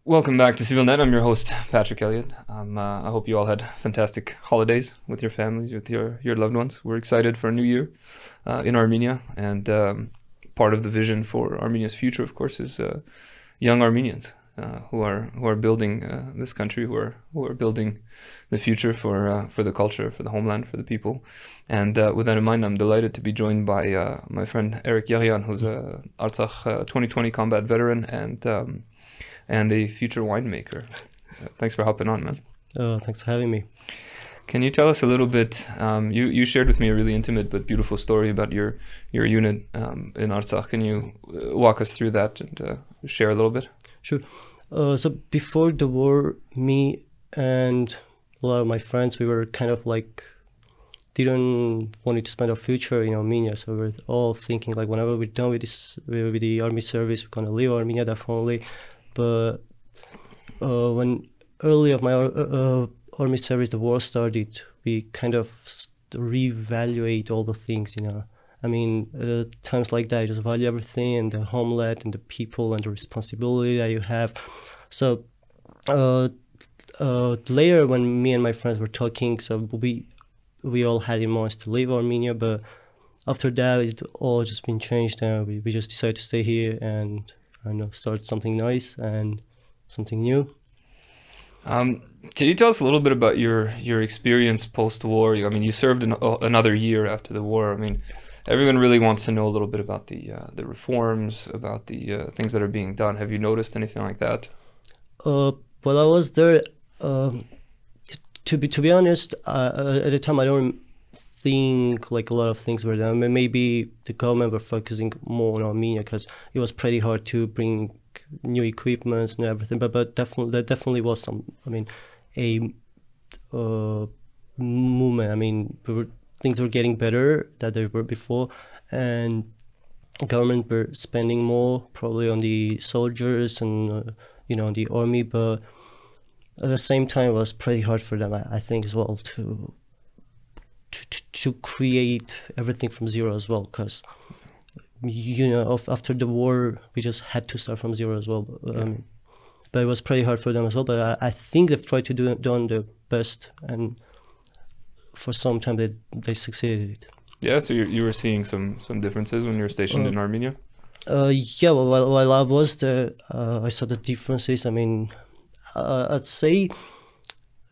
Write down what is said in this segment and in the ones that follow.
Welcome back to Civilnet. I'm your host, Patrick Elliott. I hope you all had fantastic holidays with your families, with your loved ones. We're excited for a new year in Armenia, and part of the vision for Armenia's future, of course, is young Armenians who are building this country, who are building the future for the culture, for the homeland, for the people. And with that in mind, I'm delighted to be joined by my friend Erik Yeghyan, who's a Artsakh 2020 combat veteran and a future winemaker. Thanks for hopping on, man. Thanks for having me. Can you tell us a little bit, you shared with me a really intimate but beautiful story about your unit in Artsakh. Can you walk us through that and share a little bit? Sure. So before the war, me and a lot of my friends, we were kind of like, didn't want to spend our future in Armenia. So we were all thinking like, whenever we're done with this, with the army service, we're gonna leave Armenia definitely. But when early of my army service, the war started, we kind of reevaluate all the things, I mean, at times like that, you just value everything and the homeland and the people and the responsibility that you have. So later when me and my friends were talking, so we all had in mind to leave Armenia, but after that, it all just been changed and we just decided to stay here and start something nice and something new. Can you tell us a little bit about your experience post-war? I mean, you served another year after the war. I mean, everyone really wants to know a little bit about the reforms, about the things that are being done. Have you noticed anything like that? Well, I was there. To be honest, at the time I don't think like a lot of things were done. I mean, maybe the government were focusing more on Armenia because it was pretty hard to bring new equipment and everything. But there definitely was some. I mean, a movement. I mean, things were getting better than they were before, and government were spending more probably on the soldiers and on the army. But at the same time, it was pretty hard for them, I think, as well to create everything from zero as well, because after the war we just had to start from zero as well. But it was pretty hard for them as well. But I think they've tried to do the best, and for some time they succeeded. Yeah, so you were seeing some differences when you were stationed in Armenia? Yeah, while I was there, I saw the differences. I mean, I'd say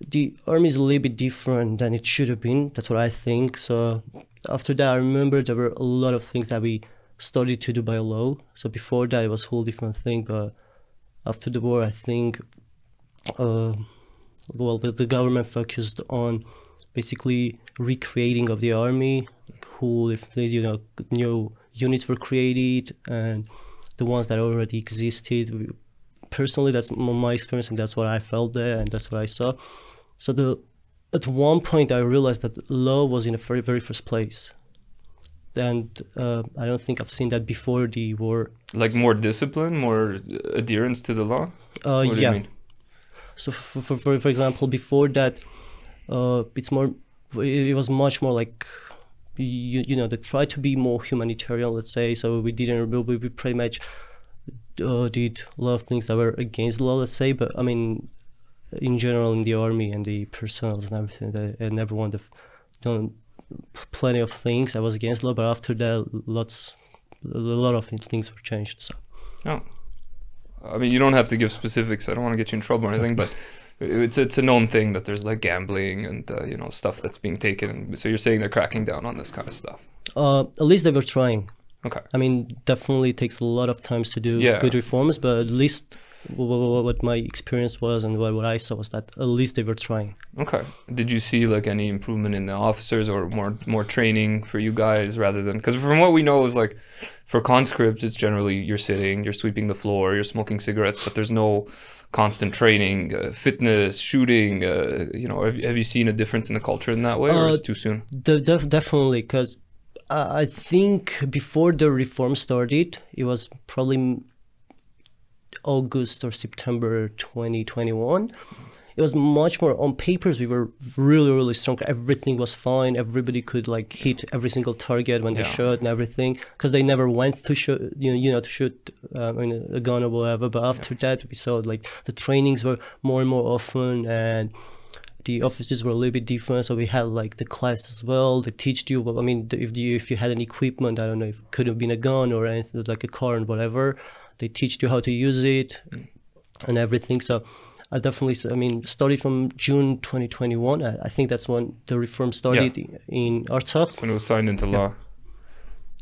the army is a little bit different than it should have been. That's what I think. So after that, I remember there were a lot of things that we started to do by law. So before that, it was a whole different thing. But after the war, I think, the government focused on basically recreating of the army, new units were created, and the ones that already existed. Personally, that's my experience, and that's what I felt there, and that's what I saw. So at one point, I realized that law was in the very, very first place. And I don't think I've seen that before the war. Like more discipline, more adherence to the law? What do you mean? So for example, before that, it was much more like, they tried to be more humanitarian, let's say. So we pretty much did a lot of things that were against the law, let's say. But I mean, in general, in the army and the personnel and everything, and everyone have done plenty of things that was against law. But after that, a lot of things were changed. So. Oh, I mean, you don't have to give specifics. I don't want to get you in trouble or anything, but it's a known thing that there's like gambling and stuff that's being taken. So you're saying they're cracking down on this kind of stuff? At least they were trying. Okay. I mean, definitely takes a lot of times to do good reforms, but at least what my experience was and what I saw was that at least they were trying. Okay. Did you see like any improvement in the officers or more training for you guys rather than, because from what we know is like for conscripts, it's generally you're sitting, you're sweeping the floor, you're smoking cigarettes, but there's no constant training, fitness, shooting. Have you seen a difference in the culture in that way, or is it too soon? Definitely, because I think before the reform started, it was probably August or September 2021. it was much more on papers. We were really, really strong. Everything was fine. Everybody could like hit every single target when they shot and everything, because they never went to shoot, to shoot a gun or whatever. But after that, we saw like the trainings were more and more often, and the offices were a little bit different. So we had like the class as well. They teach you. I mean, if you had an equipment, I don't know, if it could have been a gun or anything like a car and whatever, they teach you how to use it and everything. So I definitely, started from June 2021. I think that's when the reform started in Artsakh. That's when it was signed into law.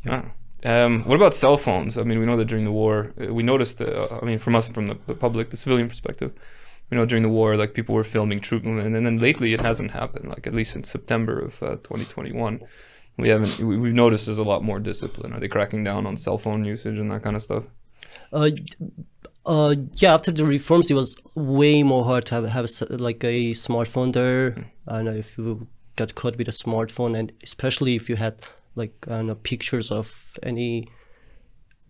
Yeah. What about cell phones? I mean, we know that during the war, we noticed, from us, from the public, the civilian perspective, we know during the war, like people were filming troop movement, and then lately it hasn't happened, like at least in September of 2021. We've noticed there's a lot more discipline. Are they cracking down on cell phone usage and that kind of stuff? After the reforms, it was way more hard to have a smartphone there. I don't know if you got caught with a smartphone, and especially if you had pictures of any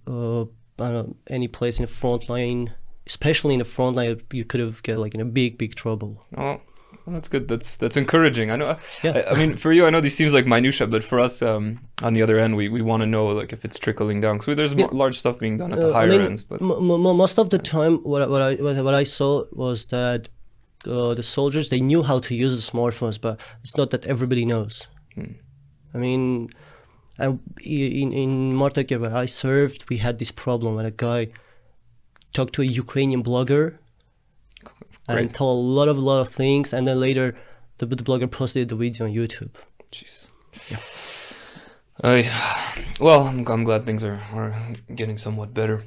any place in the front line, especially in the front line, you could have get like in a big trouble. Oh, well, that's good. That's encouraging. I know. I mean, for you, I know these seems like minutia, but for us, on the other end, we want to know like if it's trickling down. So there's more large stuff being done at the higher ends. But most of the time, what I saw was that the soldiers, they knew how to use the smartphones, but it's not that everybody knows. I mean, in Martakir, where I served, we had this problem when a guy talked to a Ukrainian blogger and told a lot of things, and then later the blogger posted the video on YouTube. Jeez. Well, I'm glad things are getting somewhat better.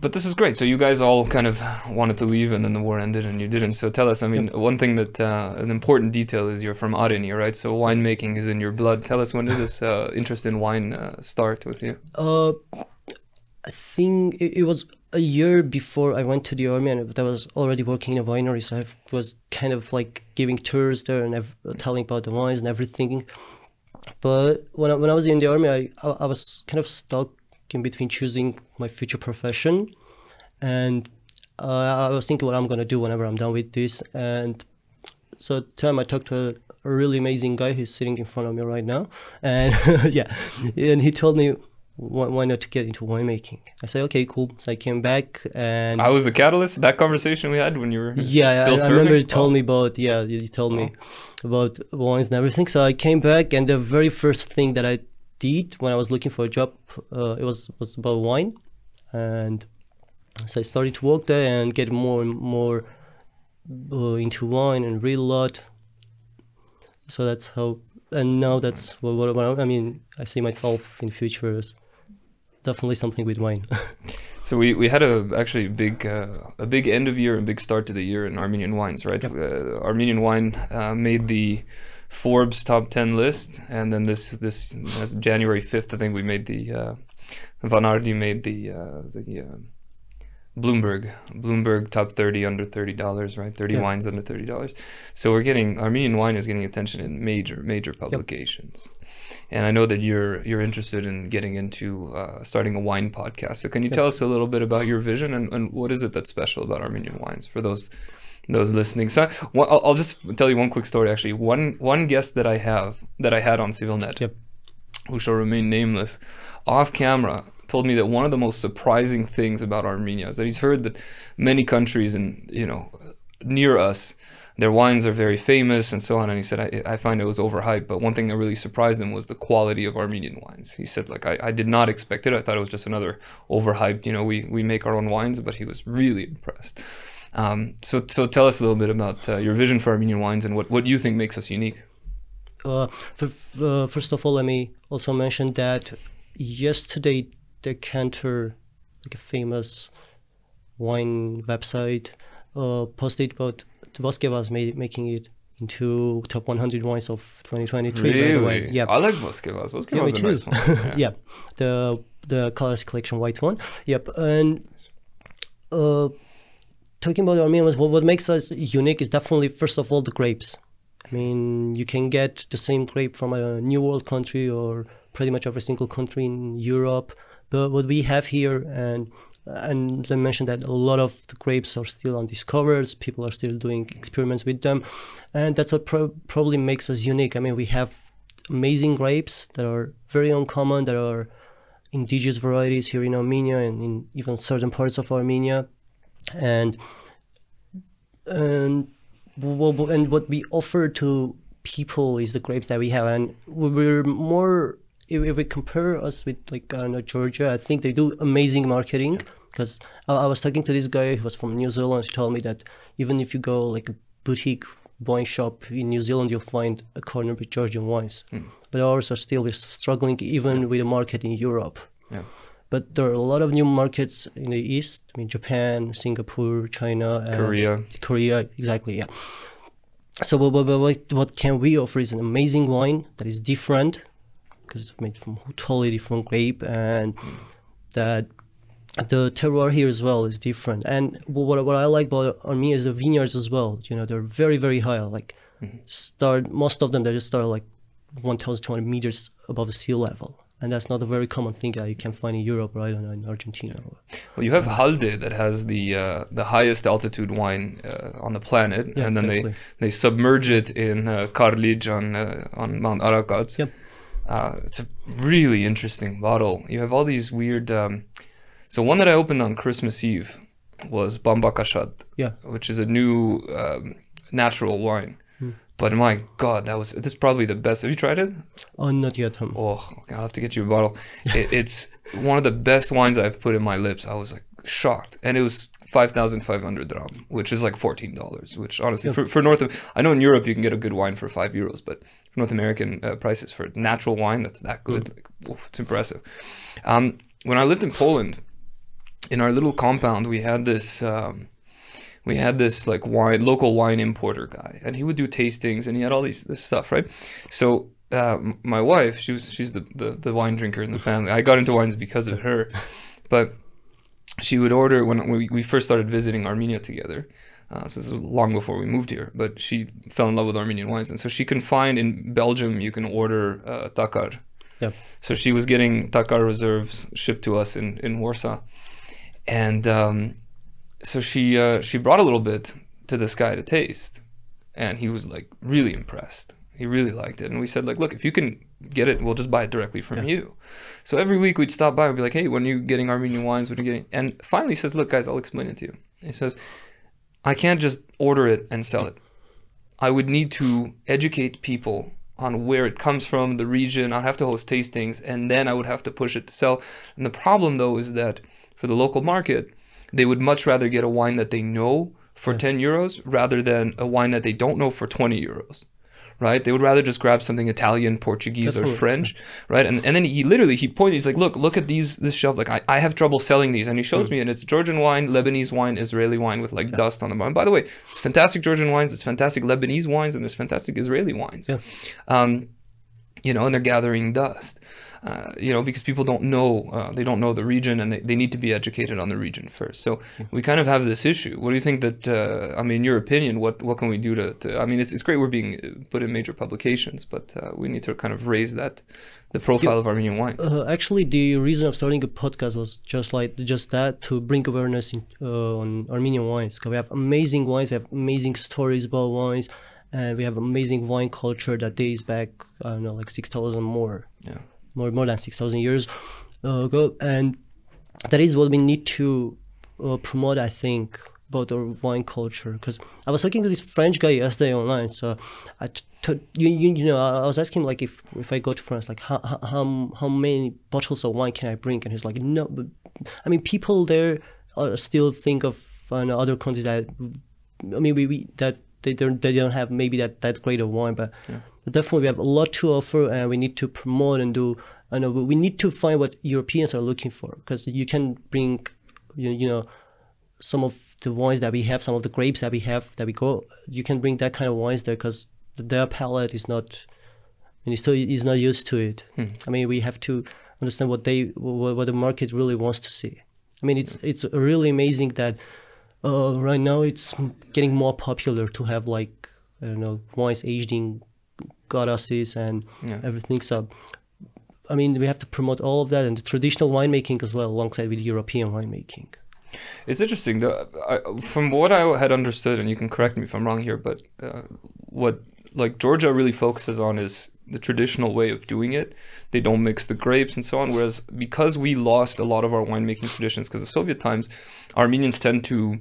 But this is great. So you guys all kind of wanted to leave, and then the war ended, and you didn't. So tell us. I mean, one thing that an important detail is you're from Armenia, right? So winemaking is in your blood. Tell us, when did this interest in wine start with you? I think it was a year before I went to the army, and I was already working in a winery, so I was kind of like giving tours there and telling about the wines and everything. But when I was in the army, I was kind of stuck in between choosing my future profession, and I was thinking what I'm going to do whenever I'm done with this. And so at the time I talked to a really amazing guy who's sitting in front of me right now, and and he told me, why not to get into winemaking? I said, okay, cool. So I came back, and I was the catalyst, that conversation we had when you were still serving? I remember you told me about, you told me about wines and everything. So I came back, and the very first thing that I did when I was looking for a job, it was about wine. And so I started to work there and get more and more into wine and read a lot. So that's how, and now that's what I mean, I see myself in the future as definitely something with wine. So we had actually a big end of year and big start to the year in Armenian wines, right? Yep. Armenian wine made the Forbes top 10 list, and then this as January 5th, I think we made the Vanardi made the Bloomberg top 30 under $30, right? 30 wines under $30. So Armenian wine is getting attention in major publications. Yep. And I know that you're interested in getting into starting a wine podcast. So can you tell us a little bit about your vision and what is it that's special about Armenian wines for those listening? So I'll just tell you one quick story. Actually, one guest that I had on Civilnet, who shall remain nameless, off camera told me that one of the most surprising things about Armenia is that he's heard that many countries near us, their wines are very famous and so on, and he said, I find it was overhyped, but one thing that really surprised him was the quality of Armenian wines. He said, like, I did not expect it. I thought it was just another overhyped, we make our own wines, but he was really impressed. So tell us a little bit about your vision for Armenian wines and what you think makes us unique. First of all, let me also mention that yesterday Decanter, like a famous wine website, posted about Voskevas making it into top 100 wines of 2023. Really? By the way. Yeah, I like Voskevas. Voskevas is a nice one. Yeah, the Colors Collection white one. Yep, and talking about Armenian wines, what makes us unique is definitely, first of all, the grapes. I mean, you can get the same grape from a New World country or pretty much every single country in Europe. But what we have here, and and they mentioned that a lot of the grapes are still undiscovered. People are still doing experiments with them, and that's what probably makes us unique. I mean, we have amazing grapes that are very uncommon, that are indigenous varieties here in Armenia and in even certain parts of Armenia, and what we offer to people is the grapes that we have, and we're more. If we compare us with, like, I don't know, Georgia, I think they do amazing marketing. Because I was talking to this guy who was from New Zealand. He told me that even if you go like a boutique wine shop in New Zealand, you'll find a corner with Georgian wines. But ours are still struggling even with the market in Europe. Yeah. But there are a lot of new markets in the East. I mean, Japan, Singapore, China, Korea, exactly, yeah. So what can we offer is an amazing wine that is different, because it's made from totally different grape, and that the terroir here as well is different. And what I like about Armenia is the vineyards as well. You know, they're very, very high. Like, most of them, they just start like 1,200 meters above the sea level. And that's not a very common thing that you can find in Europe, or I don't know, in Argentina. Well, you have Halde that has the highest altitude wine on the planet, and then exactly. they submerge it in Karlij on Mount Arakac. Yep. It's a really interesting bottle. You have all these weird. So one that I opened on Christmas Eve was Bambakashad, which is a new natural wine. But my God, this is probably the best. Have you tried it? Oh, not yet. Oh, I'll have to get you a bottle. It's one of the best wines I've put in my lips. I was like shocked, and it was 5,500 dirham, which is like $14. Which honestly, for I know in Europe you can get a good wine for €5, but for North American prices for natural wine that's that good, like, it's impressive. When I lived in Poland, in our little compound, we had this like local wine importer guy, and he would do tastings, and he had all this stuff, right? So my wife, she's the wine drinker in the family. I got into wines because of her, but she would order when we first started visiting Armenia together. So this was long before we moved here, but she fell in love with Armenian wines, and so she can find in Belgium you can order takar. Yep. So she was getting takar reserves shipped to us in Warsaw. And so she brought a little bit to this guy to taste, and he was like really impressed. He really liked it, and we said, like, look, if you can get it, we'll just buy it directly from you. So every week we'd stop by and be like, hey, when are you getting Armenian wines? When are you getting? And finally he says, look, guys, I'll explain it to you. He says, I can't just order it and sell it. I would need to educate people on where it comes from, the region. I'd have to host tastings, and then I would have to push it to sell. And the problem, though, is that for the local market, they would much rather get a wine that they know for €10 rather than a wine that they don't know for €20, right? They would rather just grab something Italian, Portuguese, or French, right? And then he pointed, he's like, look at this shelf. Like, I have trouble selling these. And he shows me, and it's Georgian wine, Lebanese wine, Israeli wine with like dust on the bottom. By the way, it's fantastic Georgian wines, it's fantastic Lebanese wines, and there's fantastic Israeli wines. You know, and they're gathering dust. You know, because people don't know, they don't know the region, and they need to be educated on the region first. So we kind of have this issue. What do you think that, I mean, in your opinion, what can we do to I mean, it's great we're being put in major publications, but we need to kind of raise the profile of Armenian wines. Actually, the reason of starting a podcast was just that, to bring awareness on Armenian wines. Because we have amazing wines, we have amazing stories about wines, and we have amazing wine culture that dates back, I don't know, like 6,000 more. Yeah. More than 6,000 years ago, and that is what we need to promote, I think, about our wine culture. Because I was talking to this French guy yesterday online, so I was asking, like, if I go to France, like, how many bottles of wine can I bring? And he's like, no, but I mean, people there still think of other countries that, I mean, they don't have maybe that great of wine, but definitely we have a lot to offer, and we need to promote and do. We need to find what Europeans are looking for, because you can bring, you know, some of the wines that we have, some of the grapes that we have you can bring that kind of wines there, because their palate is not, and is not used to it. I mean, we have to understand what the market really wants to see. I mean, it's really amazing that right now it's getting more popular to have, like, I don't know, wines aged in goddesses and everything. So I mean, we have to promote all of that and the traditional winemaking as well, alongside with European winemaking. It's interesting. From what I had understood, and you can correct me if I'm wrong here, but what like Georgia really focuses on is the traditional way of doing it. They don't mix the grapes and so on. Whereas because we lost a lot of our winemaking traditions because of Soviet times, Armenians tend to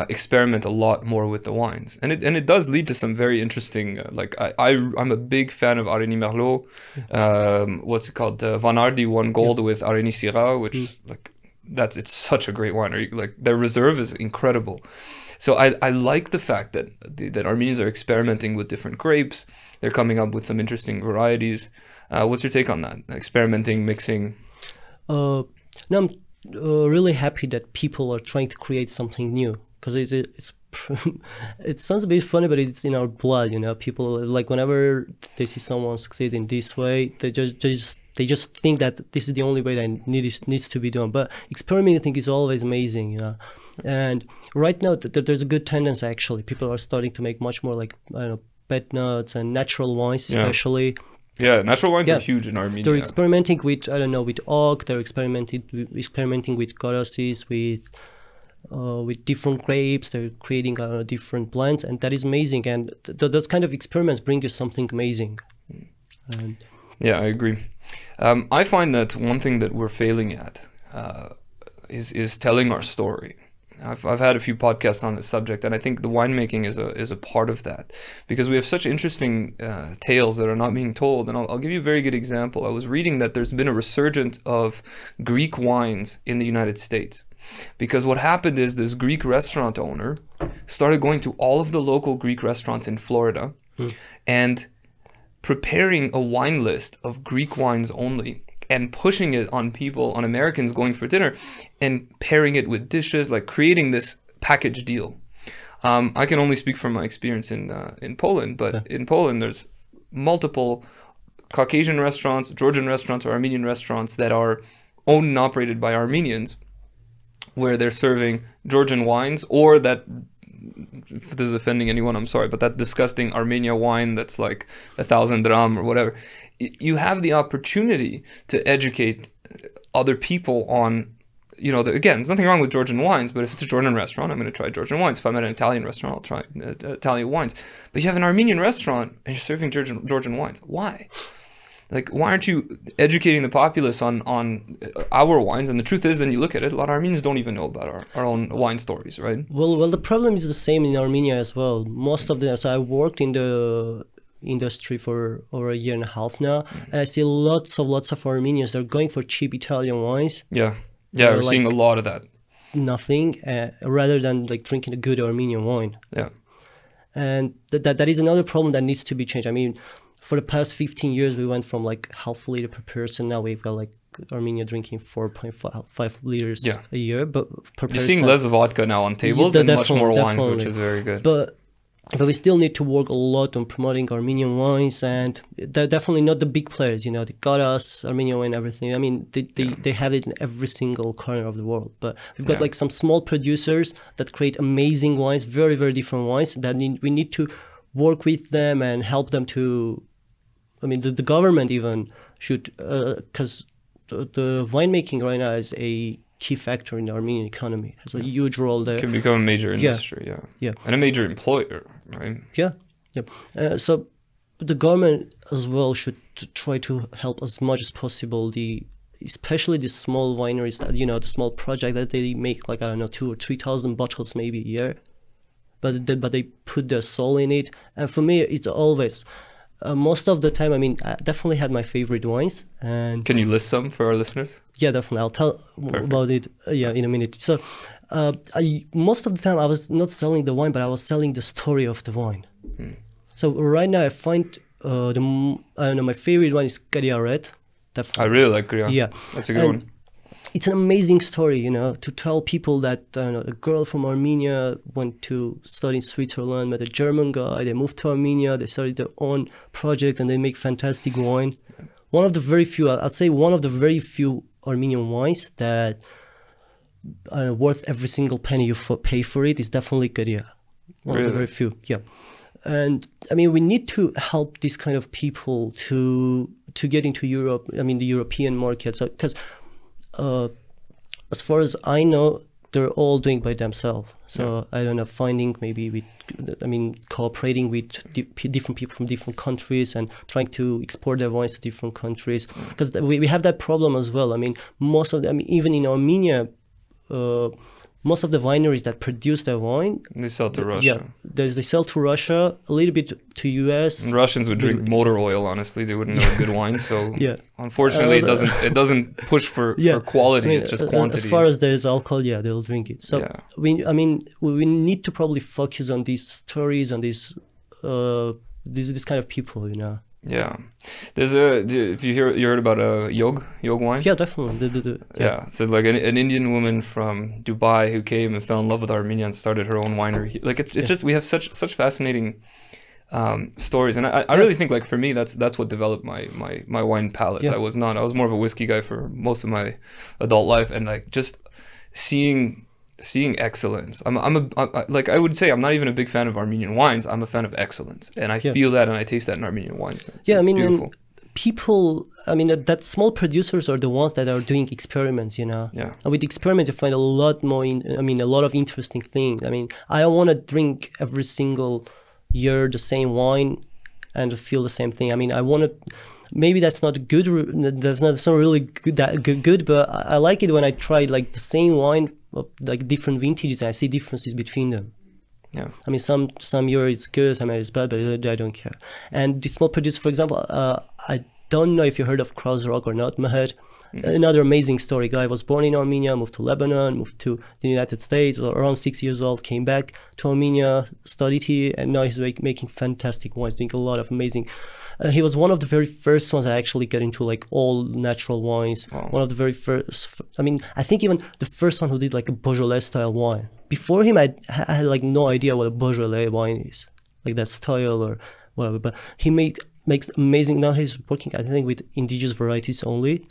experiment a lot more with the wines, and it does lead to some very interesting. I'm a big fan of Areni Merlot. What's it called? Vanardi won gold with Areni Syrah, which it's such a great winery. Like their reserve is incredible. So I like the fact that that Armenians are experimenting with different grapes. They're coming up with some interesting varieties. What's your take on that? Experimenting, mixing. No, I'm really happy that people are trying to create something new, because it's it sounds a bit funny, but it's in our blood, you know. People, like, whenever they see someone succeed in this way, they just think that this is the only way that needs to be done. But experimenting is always amazing, you know. And right now there's a good tendency, actually. People are starting to make much more, like, I don't know, bed nuts and natural wines, especially. Yeah, natural wines are huge in Armenia. They're experimenting with, I don't know, with oak. They're experimenting with garasis, with different grapes. They're creating different blends, and that is amazing. And those kind of experiments bring you something amazing. And yeah, I agree. I find that one thing that we're failing at is telling our story. I've had a few podcasts on this subject, and I think the winemaking is a part of that, because we have such interesting tales that are not being told. And I'll give you a very good example. I was reading that there's been a resurgence of Greek wines in the United States, because what happened is this Greek restaurant owner started going to all of the local Greek restaurants in Florida and preparing a wine list of Greek wines only, and pushing it on people, on Americans going for dinner, and pairing it with dishes, like creating this package deal. I can only speak from my experience in Poland, but in Poland there's multiple Caucasian restaurants, Georgian restaurants, or Armenian restaurants that are owned and operated by Armenians, where they're serving Georgian wines, or that, if this is offending anyone, I'm sorry, but that disgusting Armenia wine that's like 1,000 dram or whatever. You have the opportunity to educate other people on, you know, again, there's nothing wrong with Georgian wines, but if it's a Georgian restaurant, I'm going to try Georgian wines. If I'm at an Italian restaurant, I'll try Italian wines. But you have an Armenian restaurant and you're serving Georgian wines. Why? Like, why aren't you educating the populace on our wines? And the truth is, then you look at it, a lot of Armenians don't even know about our own wine stories, right? Well, the problem is the same in Armenia as well. Most of so I worked in the industry for over a year and a half now, and I see lots of Armenians. They're going for cheap Italian wines. Yeah, we're seeing a lot of that. Nothing, rather than like drinking a good Armenian wine. Yeah, and that is another problem that needs to be changed. I mean, for the past 15 years, we went from like half a liter per person. Now we've got like Armenia drinking 4.5 liters a year, but per person. You're seeing less vodka now on tables and much more wines, which is very good. But we still need to work a lot on promoting Armenian wines, and they're definitely not the big players, you know, the Garas, Armenian wine, everything. I mean, they have it in every single corner of the world. But we've got like some small producers that create amazing wines, very, very different wines, that we need to work with them and help them to, I mean, the government even should, because the winemaking right now is a key factor in the Armenian economy. It has a huge role there. It can become a major industry, and a major employer, right? So the government as well should try to help as much as possible especially the small wineries that, you know, the small project that they make, like, I don't know, 2,000 or 3,000 bottles maybe a year, but they put their soul in it. And for me, it's always most of the time, I mean, I definitely had my favorite wines. And can you list some for our listeners? Yeah, definitely. I'll tell about it in a minute. So most of the time I was not selling the wine, but I was selling the story of the wine. So right now I find I don't know, my favorite one is Karia Red. Definitely. I really like Karia. Yeah. That's a good one. It's an amazing story, you know, to tell people that, I don't know, a girl from Armenia went to study in Switzerland, met a German guy, they moved to Armenia, they started their own project, and they make fantastic wine. One of the very few, I'd say one of the very few Armenian wines that are worth every single penny you pay for it is definitely Karia. One of the very few, And I mean, we need to help these kind of people to to get into Europe, I mean the European markets, because as far as I know, they're all doing by themselves. So I don't know, finding maybe with, I mean, cooperating with different people from different countries and trying to export their wines to different countries. Because we have that problem as well. I mean, most of them, I mean, even in Armenia, most of the wineries that produce their wine, they sell to Russia. Yeah, they sell to Russia, a little bit to US. And Russians would drink motor oil. Honestly, they wouldn't know good wine. So unfortunately, it doesn't push for quality. I mean, it's just quantity. As far as there is alcohol, they'll drink it. So we need to probably focus on these stories and these kind of people, you know. Yeah, there's if you heard about Yog wine? Yeah, definitely. Yeah, so like an Indian woman from Dubai who came and fell in love with Armenia and started her own winery. Like it's just, we have such fascinating stories, and I really think, like, for me, that's what developed my wine palate. I was more of a whiskey guy for most of my adult life, and like just seeing excellence. I would say I'm not even a big fan of Armenian wines. I'm a fan of excellence, and I feel that and I taste that in Armenian wines. It's beautiful. People, I mean, that small producers are the ones that are doing experiments, you know. Yeah. And with experiments, you find a lot more. A lot of interesting things. I mean, I don't want to drink every single year the same wine and feel the same thing. I mean, I want to. Maybe that's not good. That's not really good. But I like it when I try like the same wine of like different vintages and I see differences between them. Yeah. I mean, some year it's good, some year it's bad, but I don't care. And the small producer, for example, I don't know if you heard of Krauserog or not, Maher. Another amazing story. Guy was born in Armenia, moved to Lebanon, moved to the United States, was around 6 years old, came back to Armenia, studied here, and now he's making fantastic wines, doing a lot of amazing. He was one of the very first ones I actually got into like all natural wines. Wow. One of the very first. I mean, I think even the first one who did like a Beaujolais style wine. Before him, I had like no idea what a Beaujolais wine is, like that style or whatever. But he makes amazing. Now he's working, I think, with indigenous varieties only,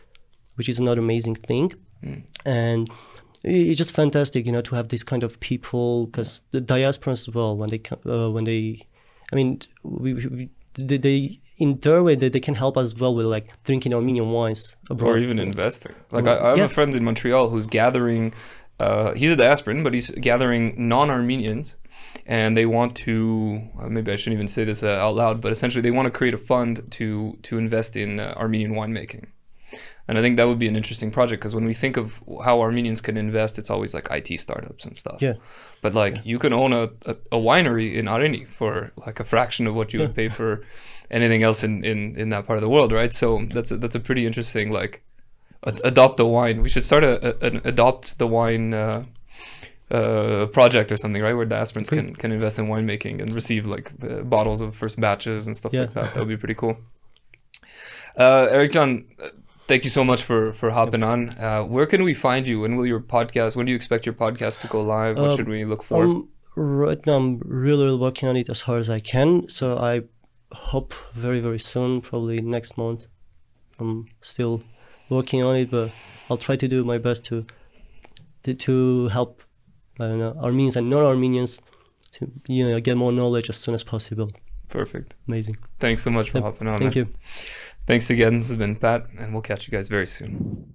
which is another amazing thing. And it's just fantastic, you know, to have this kind of people, because the diaspora as well, when they, I mean, they in their way they can help as well with like drinking Armenian wines abroad. Or even investing. Like I have a friend in Montreal who's gathering, he's a diasporan, but he's gathering non-Armenians, and they want to, maybe I shouldn't even say this out loud, but essentially they want to create a fund to invest in Armenian winemaking. And I think that would be an interesting project, because when we think of how Armenians can invest, it's always like IT startups and stuff. Yeah. But like you can own a winery in Areni for like a fraction of what you would pay for anything else in that part of the world, right? So that's a pretty interesting, like, adopt the wine. We should start an adopt the wine project or something, right? Where diasporans can invest in winemaking and receive like bottles of first batches and stuff like that. That would be pretty cool. Erik Yeghyan, thank you so much for hopping on. Where can we find you? When do you expect your podcast to go live? What should we look for? Right now, I'm really working on it as hard as I can. So I hope very, very soon, probably next month. I'm still working on it, but I'll try to do my best to help, I don't know, Armenians and non-Armenians to, you know, get more knowledge as soon as possible. Perfect. Amazing. Thanks so much for hopping on. Thank you. Thanks again. This has been Pat, and we'll catch you guys very soon.